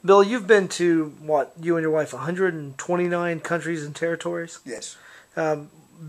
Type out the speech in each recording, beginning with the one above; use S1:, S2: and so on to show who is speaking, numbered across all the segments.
S1: Bill, you've been to, what, you and your wife, 129 countries and territories?
S2: Yes.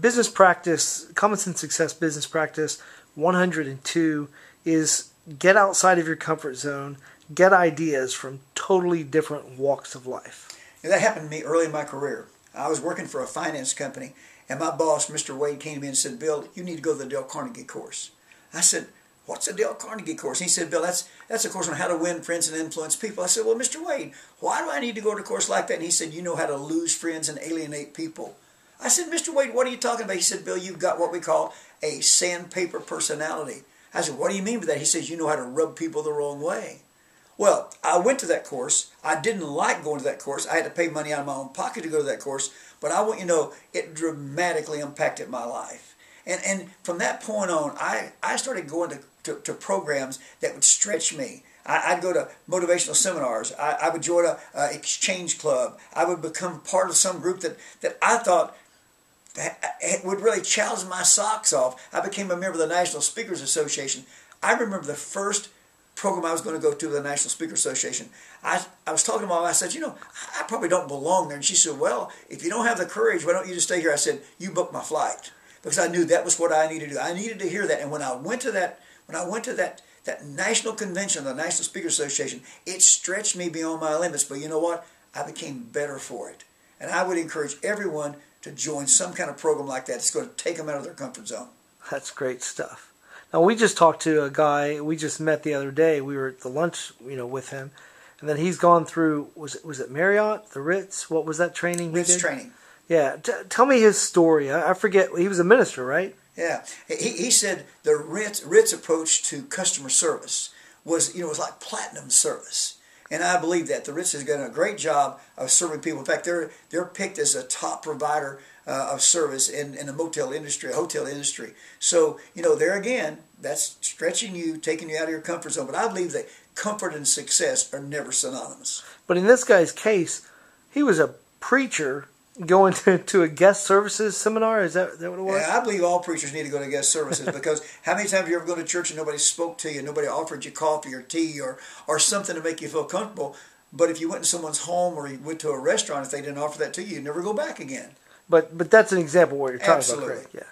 S1: Business practice, Common Sense Success Business Practice 102 is get outside of your comfort zone, get ideas from totally different walks of life.
S2: And that happened to me early in my career. I was working for a finance company, and my boss, Mr. Wade, came to me and said, Bill, you need to go to the Dale Carnegie course. I said, what's the Dale Carnegie course? He said, Bill, that's a course on how to win friends and influence people. I said, well, Mr. Wade, why do I need to go to a course like that? And he said, you know how to lose friends and alienate people. I said, Mr. Wade, what are you talking about? He said, Bill, you've got what we call a sandpaper personality. I said, what do you mean by that? He says, you know how to rub people the wrong way. Well, I went to that course. I didn't like going to that course. I had to pay money out of my own pocket to go to that course. But I want you to know, it dramatically impacted my life. And from that point on, I started going to programs that would stretch me. I'd go to motivational seminars. I would join a exchange club. I would become part of some group that I thought would really challenge my socks off. I became a member of the National Speakers Association. I remember the first program I was going to go to the National Speakers Association. I was talking to my wife. I said, you know, I probably don't belong there. And she said, well, if you don't have the courage, why don't you just stay here? I said, you book my flight. Because I knew that was what I needed to do. I needed to hear that. And when I went to that national convention, the National Speakers Association, it stretched me beyond my limits. But you know what? I became better for it. And I would encourage everyone to join some kind of program like that. It's going to take them out of their comfort zone.
S1: That's great stuff. Now, we just talked to a guy we just met the other day. We were at the lunch, with him. And then he's gone through, was it Marriott, the Ritz? What was that training he
S2: Ritz
S1: did?
S2: training.
S1: Yeah. Tell me his story. I forget. He was a minister, right?
S2: Yeah. He said the Ritz approach to customer service was like platinum service. And I believe that. The Ritz has done a great job of serving people. In fact, they're picked as a top provider of service in the hotel industry. So, there again, that's stretching you, taking you out of your comfort zone. But I believe that comfort and success are never synonymous.
S1: But in this guy's case, he was a preacher going to a guest services seminar. Is that what it was?
S2: Yeah, I believe all preachers need to go to guest services because how many times have you ever gone to church and nobody spoke to you, nobody offered you coffee or tea or something to make you feel comfortable? But if you went to someone's home or you went to a restaurant, if they didn't offer that to you, you'd never go back again.
S1: But that's an example where you're talking
S2: Absolutely.
S1: about, correct? Yeah.